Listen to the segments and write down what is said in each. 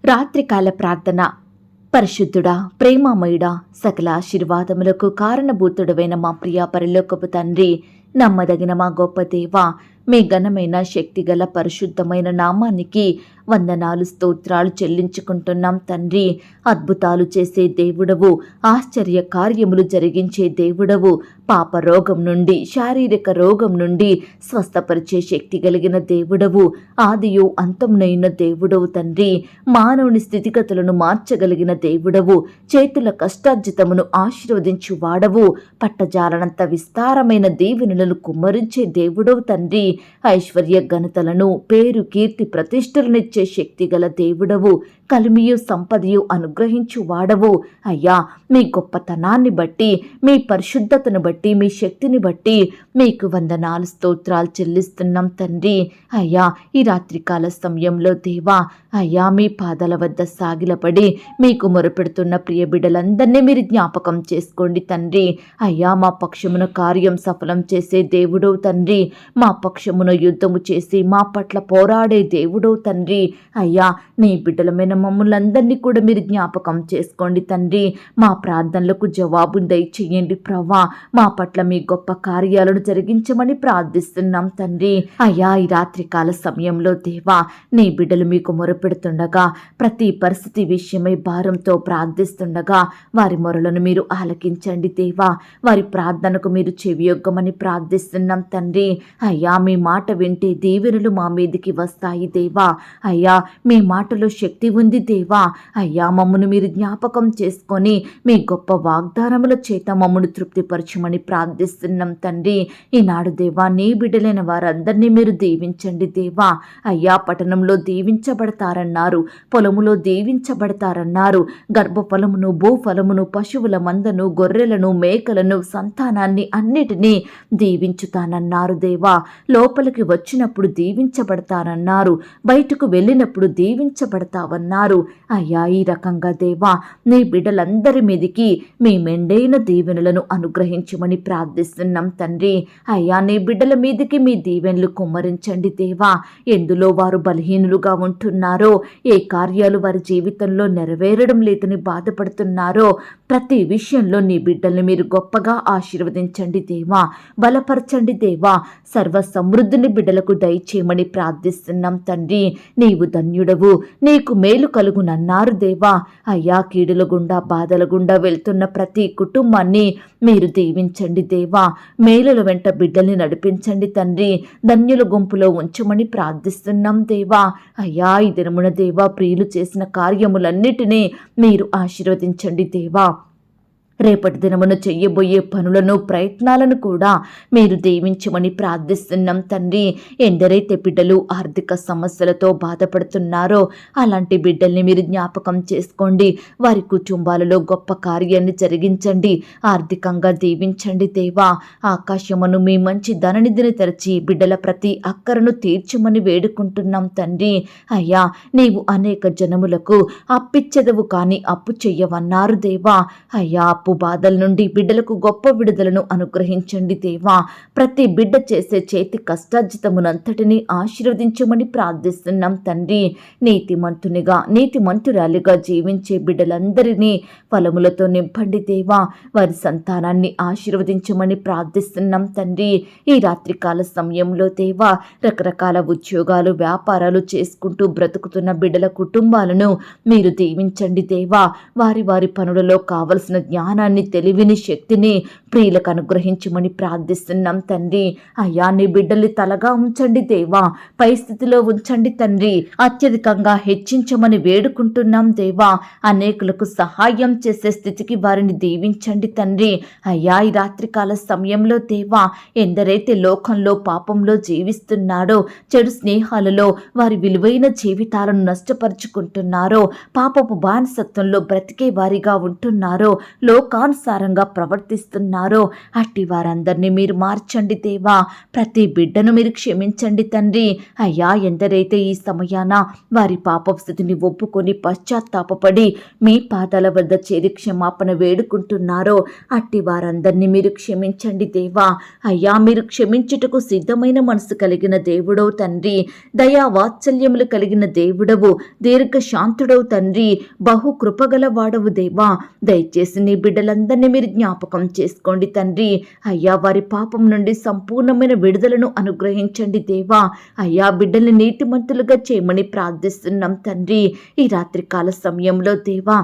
రాత్రికాల ప్రార్థన. పరిశుద్ధుడా, ప్రేమామయుడా, సకల ఆశీర్వాదములకు కారణభూతుడవైన మా ప్రియ పరలోకపు తండ్రి, నమ్మదగిన మా గొప్ప దేవ, మీ ఘనమైన శక్తిగల పరిశుద్ధమైన నామానికి వందనాలు, స్తోత్రాలు చెల్లించుకుంటున్నాం తండ్రి. అద్భుతాలు చేసే దేవుడవు, ఆశ్చర్య కార్యములు జరిగించే దేవుడవు, పాప రోగం నుండి, శారీరక రోగం నుండి స్వస్థపరిచే శక్తి కలిగిన దేవుడవు, ఆదియు అంతమునైన దేవుడవు తండ్రి. మానవుని స్థితిగతులను మార్చగలిగిన దేవుడవు, చేతుల కష్టార్జితమును ఆశీర్వదించు వాడవు, పట్టజాలనంత విస్తారమైన దీవెనలను కుమ్మరించే దేవుడవు తండ్రి. ఐశ్వర్య ఘనతలను, పేరు, కీర్తి, ప్రతిష్టలనిచ్చే శక్తి గల దేవుడవు, కలిమియు సంపదయు అనుగ్రహించు వాడవు. అయ్యా, మీ గొప్పతనాన్ని బట్టి, మీ పరిశుద్ధతను బట్టి, మీ శక్తిని బట్టి మీకు వందనాలు, స్తోత్రాలు చెల్లిస్తున్నాం తండ్రి. అయ్యా, ఈ రాత్రికాల సమయంలో దేవా, అయ్యా, మీ పాదాల వద్ద సాగిలపడి మీకు మొరపెడుతున్న ప్రియ బిడ్డలందరినీ మీరు జ్ఞాపకం చేసుకోండి తండ్రి. అయ్యా, మా పక్షమున కార్యం సఫలం చేసే దేవుడవు తండ్రి. మా పక్షమున యుద్ధము చేసి మా పట్ల పోరాడే దేవుడవు తండ్రి. అయ్యా, నీ బిడ్డలమైన మమ్మల్ని కూడా మీరు జ్ఞాపకం చేసుకోండి తండ్రి. మా ప్రార్థనలకు జవాబు దయచేయండి ప్రభా. మా పట్ల మీ గొప్ప కార్యాలను జరిగించమని ప్రార్థిస్తున్నాం తండ్రి. అయ్యా, ఈ రాత్రికాల సమయంలో దేవా, నీ బిడ్డలు మీకు మొరపెడుతుండగా, ప్రతి పరిస్థితి విషయమై భారంతో ప్రార్థిస్తుండగా వారి మొరలను మీరు ఆలకించండి దేవా. వారి ప్రార్థనకు మీరు చెవియొగ్గమని ప్రార్థిస్తున్నాం తండ్రి. అయ్యా, మీ మాట వింటే దీవెనలు మా మీదికి వస్తాయి దేవా. అయ్యా, మీ మాటలో శక్తి ఉంది దేవా. అయ్యా, మమ్మను మీరు జ్ఞాపకం చేసుకొని మీ గొప్ప వాగ్దానముల చేత మమ్మను తృప్తిపరచమని ప్రార్థిస్తున్నాం తండ్రి. ఈనాడు దేవా, నీ బిడ్డలైన వారందరినీ మీరు దీవించండి దేవా. అయ్యా, పట్టణంలో దీవించబడతారన్నారు, పొలములో దీవించబడతారన్నారు. గర్భఫలమును, భూఫలమును, పశువుల మందను, గొర్రెలను, మేకలను, సంతానాన్ని అన్నిటినీ దీవించుతానన్నారు దేవా. లోపలికి వచ్చినప్పుడు దీవించబడతారన్నారు, బయటకు వెళ్ళినప్పుడు దీవించబడతావన్నారు. అయ్యా, ఈ రకంగా దేవా, నీ బిడ్డలందరి మీదికి మీ మెండైన దీవెనలను అనుగ్రహించమని ప్రార్థిస్తున్నాం తండ్రి. అయ్యా, నీ బిడ్డల మీదికి మీ దీవెనలు కుమ్మరించండి దేవా. ఎందులో వారు బలహీనులుగా ఉంటున్నారో, ఏ కార్యాలు వారి జీవితంలో నెరవేరడం లేదని బాధపడుతున్నారో, ప్రతి విషయంలో నీ బిడ్డల్ని మీరు గొప్పగా ఆశీర్వదించండి దేవా. బలపరచండి దేవా. సర్వ సమృద్ధిని బిడ్డలకు దయచేయమని ప్రార్థిస్తున్నాం తండ్రి. నీవు ధన్యుడవు, నీకు మేలు కలుగునన్నారు దేవా. అయ్యా, కీడుల గుండా, బాధల గుండా వెళ్తున్న ప్రతి కుటుంబాన్ని మీరు దీవించండి దేవా. మేలుల వెంట బిడ్డల్ని నడిపించండి తండ్రి. ధన్యుల గుంపులో ఉంచమని ప్రార్థిస్తున్నాం దేవా. అయ్యా, ఈ దినమున దేవా, ప్రియులు చేసిన కార్యములన్నిటినీ మీరు ఆశీర్వదించండి దేవా. రేపటి దినమున చెయ్యబోయే పనులను, ప్రయత్నాలను కూడా మీరు దీవించమని ప్రార్థిస్తున్నాం తండ్రి. ఎందరైతే బిడ్డలు ఆర్థిక సమస్యలతో బాధపడుతున్నారో అలాంటి బిడ్డల్ని మీరు జ్ఞాపకం చేసుకోండి. వారి కుటుంబాలలో గొప్ప కార్యాన్ని జరిగించండి, ఆర్థికంగా దీవించండి దేవా. ఆకాశమును మీ మంచి ధననిధిని తెరచి బిడ్డల ప్రతి అక్కరను తీర్చమని వేడుకుంటున్నాం తండ్రి. అయ్యా, నీవు అనేక జనములకు అప్పిచ్చెదవు కానీ అప్పు చెయ్యవన్నారు దేవా. అయ్యా, అప్పు బాధల నుండి బిడ్డలకు గొప్ప విడుదలను అనుగ్రహించండి దేవా. ప్రతి బిడ్డ చేసే చేతి కష్టార్జితమునంతటినీ ఆశీర్వదించమని ప్రార్థిస్తున్నాం తండ్రి. నీతిమంతునిగా, నీతిమంతురాలిగా జీవించే బిడ్డలందరినీ ఫలములతో నింపండి దేవా. వారి సంతానాన్ని ఆశీర్వదించమని ప్రార్థిస్తున్నాం తండ్రి. ఈ రాత్రికాల సమయంలో దేవా, రకరకాల ఉద్యోగాలు, వ్యాపారాలు చేసుకుంటూ బ్రతుకుతున్న బిడ్డల కుటుంబాలను మీరు దీవించండి దేవా. వారి వారి పనులలో కావలసిన జ్ఞానాన్ని, తెలివిని, శక్తిని ప్రియులకు అనుగ్రహించమని ప్రార్థిస్తున్నాం తండ్రి. అయ్యా, నీ బిడ్డల్ని తలగా ఉంచండి దేవా. పై స్థితిలో ఉంచండి తండ్రి. అత్యధికంగా హెచ్చించమని వేడుకుంటున్నాం దేవా. అనేకులకు సహాయం చేసే స్థితికి వారిని దీవించండి తండ్రి. అయ్యా, ఈ రాత్రికాల సమయంలో దేవా, ఎందరైతే లోకంలో పాపంలో జీవిస్తున్నారో, చెడు స్నేహాలలో వారి విలువైన జీవితాలను నష్టపరుచుకుంటున్నారో, పాపపు బానిసత్వంలో బ్రతికే వారిగా ఉంటున్నారో, లోకానుసారంగా ప్రవర్తిస్తున్నారు ఉంటున్నారో అట్టి వారందరినీ మీరు మార్చండి దేవా. ప్రతి బిడ్డను మీరు క్షమించండి తండ్రి. అయ్యా, ఎందరైతే ఈ సమయాన వారి పాప స్థితిని ఒప్పుకొని పశ్చాత్తాపపడి మీ పాదాల వద్ద చేరి క్షమాపణ వేడుకుంటున్నారో అట్టి వారందరినీ మీరు క్షమించండి దేవా. అయ్యా, మీరు క్షమించుటకు సిద్ధమైన మనసు కలిగిన దేవుడవు తండ్రి, దయా వాత్సల్యములు కలిగిన దేవుడవు, దీర్ఘశాంతుడవు తండ్రి, బహు కృపగల వాడవు దేవా. దయచేసి నీ బిడ్డలందరినీ మీరు జ్ఞాపకం చేసుకోండి తండ్రి. అయ్యా, వారి పాపం నుండి సంపూర్ణమైన విడుదలను అనుగ్రహించండి దేవా. అయ్యా, బిడ్డల్ని నీతిమంతులుగా చేయమని ప్రార్థిస్తున్నాం తండ్రి. ఈ రాత్రికాల సమయంలో దేవా,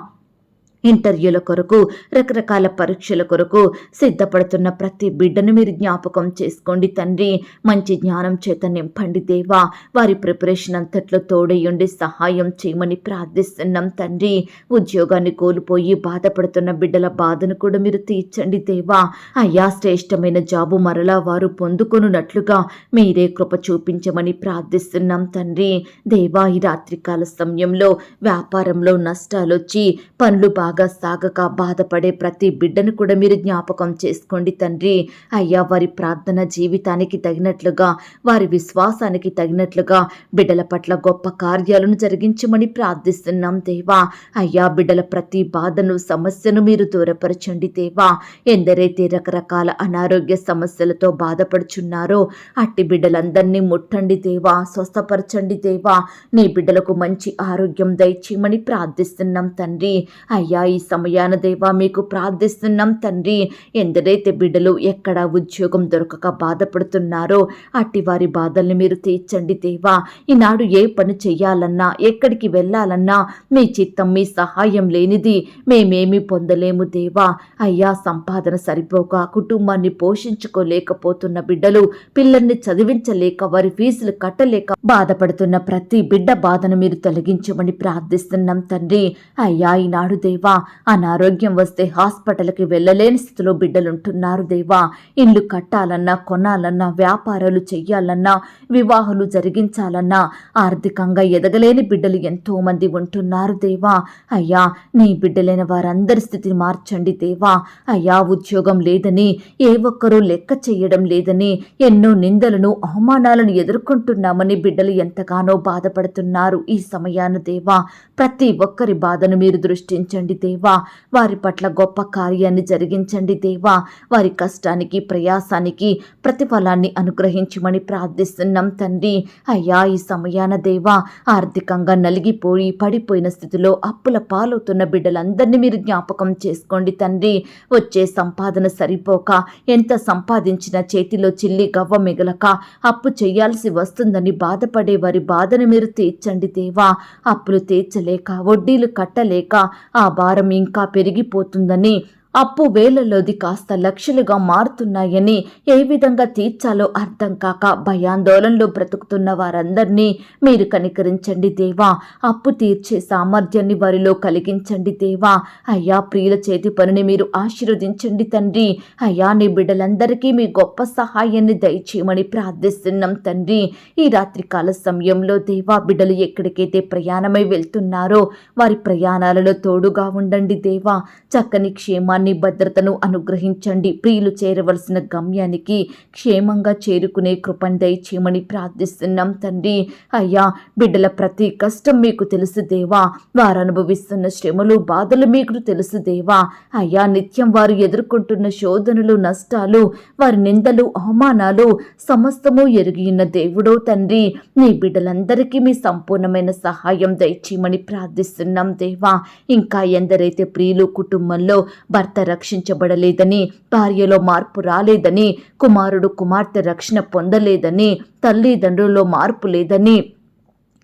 ఇంటర్వ్యూల కొరకు, రకరకాల పరీక్షల కొరకు సిద్ధపడుతున్న ప్రతి బిడ్డను మీరు జ్ఞాపకం చేసుకోండి తండ్రి. మంచి జ్ఞానం చేత నింపండి దేవా. వారి ప్రిపరేషన్ అంతట్లో తోడయ్యుండి సహాయం చేయమని ప్రార్థిస్తున్నాం తండ్రి. ఉద్యోగాన్ని కోల్పోయి బాధపడుతున్న బిడ్డల బాధను కూడా మీరు తీర్చండి దేవా. అయ్యా, శ్రేష్టమైన జాబు మరలా వారు పొందుకొనున్నట్లుగా మీరే కృప చూపించమని ప్రార్థిస్తున్నాం తండ్రి. దేవా, ఈ రాత్రికాల సమయంలో వ్యాపారంలో నష్టాలొచ్చి పనులు బాగా సాగక బాధపడే ప్రతి బిడ్డను కూడా మీరు జ్ఞాపకం చేసుకోండి తండ్రి. అయ్యా, వారి ప్రార్థన జీవితానికి తగినట్లుగా, వారి విశ్వాసానికి తగినట్లుగా బిడ్డల పట్ల గొప్ప కార్యాలను జరిగించమని ప్రార్థిస్తున్నాం దేవా. అయ్యా, బిడ్డల ప్రతి బాధను, సమస్యను మీరు దూరపరచండి దేవా. ఎందరైతే రకరకాల అనారోగ్య సమస్యలతో బాధపడుచున్నారో అట్టి బిడ్డలందరినీ ముట్టండి దేవా, స్వస్థపరచండి దేవా. నీ బిడ్డలకు మంచి ఆరోగ్యం దయచేయమని ప్రార్థిస్తున్నాం తండ్రి. అయ్యా, ఈ సమయాన దేవా మీకు ప్రార్థిస్తున్నాం తండ్రి. ఎందరైతే బిడ్డలు ఎక్కడ ఉద్యోగం దొరకక బాధపడుతున్నారో అట్టి వారి బాధల్ని మీరు తీర్చండి దేవా. ఈనాడు ఏ పని చెయ్యాలన్నా, ఎక్కడికి వెళ్ళాలన్నా మీ చిత్తం, మీ సహాయం లేనిది మేమేమి పొందలేము దేవా. అయ్యా, సంపాదన సరిపోక కుటుంబాన్ని పోషించుకోలేకపోతున్న బిడ్డలు, పిల్లల్ని చదివించలేక వారి ఫీజులు కట్టలేక బాధపడుతున్న ప్రతి బిడ్డ బాధను మీరు తొలగించమని ప్రార్థిస్తున్నాం తండ్రి. అయ్యా, ఈనాడు దేవా అనారోగ్యం వస్తే హాస్పిటల్కి వెళ్ళలేని స్థితిలో బిడ్డలుంటున్నారు దేవా. ఇల్లు కట్టాలన్నా, కొనాలన్నా, వ్యాపారాలు చెయ్యాలన్నా, వివాహాలు జరిగించాలన్నా ఆర్థికంగా ఎదగలేని బిడ్డలు ఎంతో మంది ఉంటున్నారు దేవా. అయ్యా, నీ బిడ్డలైన వారందరి స్థితిని మార్చండి దేవా. అయ్యా, ఉద్యోగం లేదని, ఏ ఒక్కరూ లెక్క చేయడం లేదని, ఎన్నో నిందలను, అవమానాలను ఎదుర్కొంటున్నామని బిడ్డలు ఎంతగానో బాధపడుతున్నారు. ఈ సమయాన దేవా ప్రతి ఒక్కరి బాధను మీరు దృష్టించండి దేవా. వారి పట్ల గొప్ప కార్యాన్ని జరిగించండి దేవా. వారి కష్టానికి, ప్రయాసానికి ప్రతిఫలాన్ని అనుగ్రహించమని ప్రార్థిస్తున్నాం తండ్రి. అయ్యా, ఈ సమయాన దేవా ఆర్థికంగా నలిగిపోయి పడిపోయిన స్థితిలో అప్పుల పాలవుతున్న బిడ్డలందరినీ మీరు జ్ఞాపకం చేసుకోండి తండ్రి. వచ్చే సంపాదన సరిపోక, ఎంత సంపాదించినా చేతిలో చిల్లి గవ్వ మిగలక అప్పు చేయాల్సి వస్తుందని బాధపడే వారి బాధను మీరు తీర్చండి దేవా. అప్పులు తీర్చలేక, వడ్డీలు కట్టలేక ఆ భారం ఇంకా పెరిగిపోతుందని, అప్పు వేలలోది కాస్త లక్షలుగా మారుతున్నాయని, ఏ విధంగా తీర్చాలో అర్థం కాక భయాందోళనలో బ్రతుకుతున్న వారందరినీ మీరు కనికరించండి దేవా. అప్పు తీర్చే సామర్థ్యాన్ని వారిలో కలిగించండి దేవా. అయ్యా, ప్రియుల చేతి పనిని మీరు ఆశీర్వదించండి తండ్రి. అయ్యా, నీ బిడ్డలందరికీ మీ గొప్ప సహాయాన్ని దయచేయమని ప్రార్థిస్తున్నాం తండ్రి. ఈ రాత్రికాల సమయంలో దేవా, బిడ్డలు ఎక్కడికైతే ప్రయాణమై వెళ్తున్నారో వారి ప్రయాణాలలో తోడుగా ఉండండి దేవా. చక్కని క్షేమాన్ని, భద్రతను అనుగ్రహించండి. ప్రియులు చేరవలసిన గమ్యానికి క్షేమంగా చేరుకునే కృపను దయచేయమని ప్రార్థిస్తున్నాం తండ్రి. అయ్యా, బిడ్డల ప్రతి కష్టం మీకు తెలుసు దేవా. వారు అనుభవిస్తున్న శ్రమలు, బాధలు మీకు తెలుసు దేవా. అయ్యా, నిత్యం వారు ఎదుర్కొంటున్న శోధనలు, నష్టాలు, వారి నిందలు, అవమానాలు సమస్తము ఎరిగిన దేవుడో తండ్రి. నీ బిడ్డలందరికీ మీ సంపూర్ణమైన సహాయం దయచేయమని ప్రార్థిస్తున్నాం దేవా. ఇంకా ఎందరైతే ప్రియులు కుటుంబంలో భర్త రక్షించబడలేదని, భార్యలో మార్పు రాలేదని, కుమారుడు కుమార్తె రక్షణ పొందలేదని, తల్లిదండ్రుల్లో మార్పు లేదని,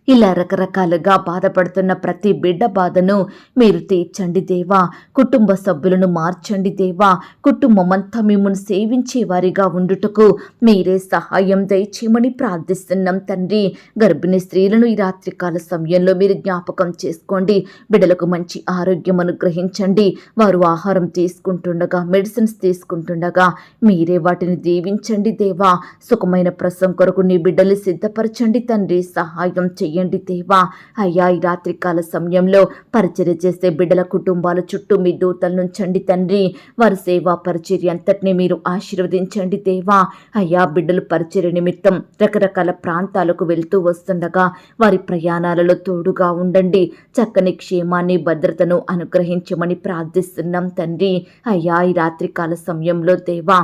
ఇలా రకరకాలుగా బాధపడుతున్న ప్రతి బిడ్డ బాధను మీరు తీర్చండి దేవా. కుటుంబ సభ్యులను మార్చండి దేవా. కుటుంబం అంతా మిమ్మల్ని సేవించే వారిగా ఉండుటకు మీరే సహాయం దయచేయమని ప్రార్థిస్తున్నాం తండ్రి. గర్భిణీ స్త్రీలను ఈ రాత్రికాల సమయంలో మీరు జ్ఞాపకం చేసుకోండి. బిడ్డలకు మంచి ఆరోగ్యం అనుగ్రహించండి. వారు ఆహారం తీసుకుంటుండగా, మెడిసిన్స్ తీసుకుంటుండగా మీరే వాటిని దీవించండి దేవా. సుఖమైన ప్రసవం కొరకు నీ బిడ్డలు సిద్ధపరచండి తండ్రి. సహాయం చెయ్యండి చేయండి దేవా. అయ్యా, ఈ రాత్రికాల సమయంలో పరిచర్య చేసే బిడ్డల కుటుంబాల చుట్టూ మీ దూతలను ఉంచండి తండ్రి. వారి సేవా పరిచర్య అంతటినీ మీరు ఆశీర్వదించండి దేవా. అయ్యా, బిడ్డలు పరిచర్య నిమిత్తం రకరకాల ప్రాంతాలకు వెళ్తూ వస్తుండగా వారి ప్రయాణాలలో తోడుగా ఉండండి. చక్కని క్షేమాన్ని, భద్రతను అనుగ్రహించమని ప్రార్థిస్తున్నాం తండ్రి. అయ్యా, ఈ రాత్రికాల సమయంలో దేవా,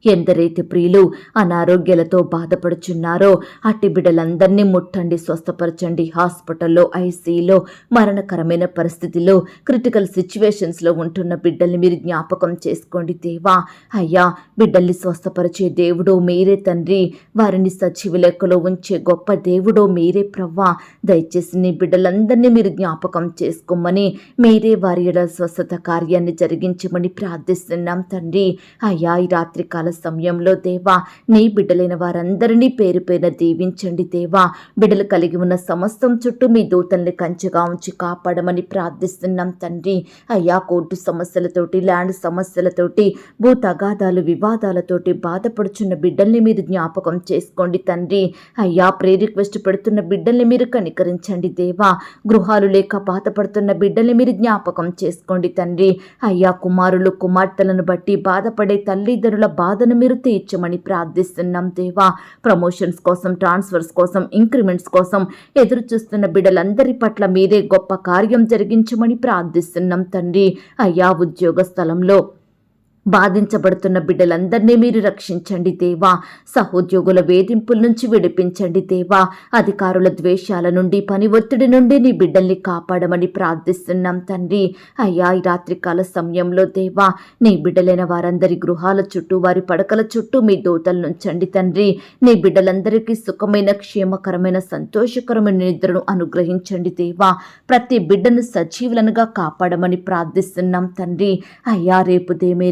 ఎందరైతే ప్రియులు అనారోగ్యాలతో బాధపడుచున్నారో అట్టి బిడ్డలందరినీ ముట్టండి, స్వస్థపరచండి. హాస్పిటల్లో, ఐసీలో, మరణకరమైన పరిస్థితిలో, క్రిటికల్ సిచ్యువేషన్స్లో ఉంటున్న బిడ్డల్ని మీరు జ్ఞాపకం చేసుకోండి దేవా. అయ్యా, బిడ్డల్ని స్వస్థపరిచే దేవుడో మీరే తండ్రి. వారిని సజీవ లెక్కలో ఉంచే గొప్ప దేవుడో మీరే ప్రవ్వా. దయచేసి నీ బిడ్డలందరినీ మీరు జ్ఞాపకం చేసుకోమని, మీరే వారి ఎడల స్వస్థత కార్యాన్ని జరిగించమని ప్రార్థిస్తున్నాం తండ్రి. అయ్యా, ఈ రాత్రికాల సమయంలో దేవా, నీ బిడ్డలైన వారందరినీ పేరు పేరున దీవించండి దేవా. బిడ్డలు కలిగి ఉన్న సమస్తం చుట్టూ మీ దూతల్ని కంచెగా ఉంచి కాపాడమని ప్రార్థిస్తున్నాం తండ్రి. అయ్యా, కోర్టు సమస్యలతోటి, ల్యాండ్ సమస్యలతోటి, భూ తగాదాలు, వివాదాలతోటి బాధపడుచున్న బిడ్డల్ని మీరు జ్ఞాపకం చేసుకోండి తండ్రి. అయ్యా, ప్రేయర్ రిక్వెస్ట్ పెడుతున్న బిడ్డల్ని మీరు కనికరించండి దేవా. గృహాలు లేక బాధపడుతున్న బిడ్డల్ని మీరు జ్ఞాపకం చేసుకోండి తండ్రి. అయ్యా, కుమారులు కుమార్తెలను బట్టి బాధపడే తల్లిదండ్రుల బాధను మీరు తీర్చమని ప్రార్థిస్తున్నాం దేవా. ప్రమోషన్స్ కోసం, ట్రాన్స్ఫర్స్ కోసం, ఇంక్రిమెంట్స్ కోసం ఎదురు చూస్తున్న బిడ్డలందరి పట్ల మీరే గొప్ప కార్యం జరిగించమని ప్రార్థిస్తున్నాం తండ్రి. అయ్యా, ఉద్యోగ స్థలంలో బాధించబడుతున్న బిడ్డలందరినీ మీరు రక్షించండి దేవా. సహోద్యోగుల వేధింపుల నుంచి విడిపించండి దేవా. అధికారుల ద్వేషాల నుండి, పని ఒత్తిడి నుండి నీ బిడ్డల్ని కాపాడమని ప్రార్థిస్తున్నాం తండ్రి. అయ్యా, ఈ రాత్రికాల సమయంలో దేవా, నీ బిడ్డలైన వారందరి గృహాల చుట్టూ, వారి పడకల చుట్టూ మీ దూతలను ఉంచండి తండ్రి. నీ బిడ్డలందరికీ సుఖమైన, క్షేమకరమైన, సంతోషకరమైన నిద్రను అనుగ్రహించండి దేవా. ప్రతి బిడ్డను సజీవులనుగా కాపాడమని ప్రార్థిస్తున్నాం తండ్రి. అయ్యా, రేపు దేమే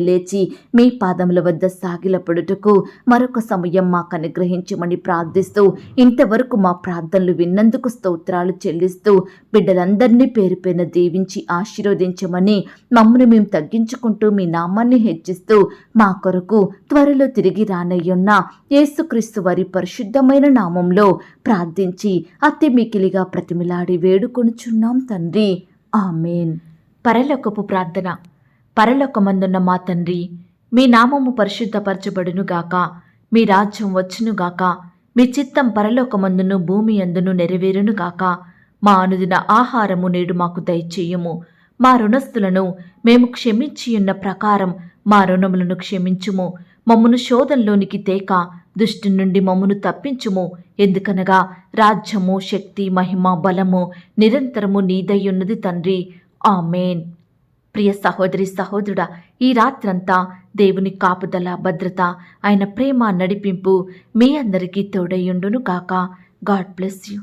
మీ పాదముల వద్ద సాగిలపడుటకు మరొక సమయం మాకు అనుగ్రహించమని ప్రార్థిస్తూ, ఇంతవరకు మా ప్రార్థనలు విన్నందుకు స్తోత్రాలు చెల్లిస్తూ, బిడ్డలందరినీ పేరు పేరున దీవించి ఆశీర్వదించమని మమ్మల్ని మేము తగ్గించుకుంటూ మీ నామాన్ని హెచ్చిస్తూ, మా కొరకు త్వరలో తిరిగి రానయ్యున్న యేసుక్రీస్తు వారి పరిశుద్ధమైన నామంలో ప్రార్థించి అతి మికిలిగా ప్రతిమిలాడి వేడుకొనుచున్నాం తండ్రి. ఆమేన్. పరలోకపు ప్రార్థన. పరలోకమందున్న మా తండ్రి, మీ నామము పరిశుద్ధపరచబడునుగాక. మీ రాజ్యం వచ్చునుగాక. మీ చిత్తం పరలోకమందును భూమి అందును నెరవేరునుగాక. మా అనుదిన ఆహారము నేడు మాకు దయచేయుము. మా రుణస్థులను మేము క్షమించియున్న ప్రకారం మా రుణములను క్షమించుము. మమ్మను శోధంలోనికి తేక దుష్టి నుండి మమ్మను తప్పించుము. ఎందుకనగా రాజ్యము, శక్తి, మహిమ, బలము నిరంతరము నీదయ్యున్నది తండ్రి. ఆమేన్. ప్రియ సహోదరి, సహోదరుడా, ఈ రాత్రంతా దేవుని కాపుదల, భద్రత, ఆయన ప్రేమ, నడిపింపు మీ అందరికీ తోడయ్యుండును కాక. God bless you.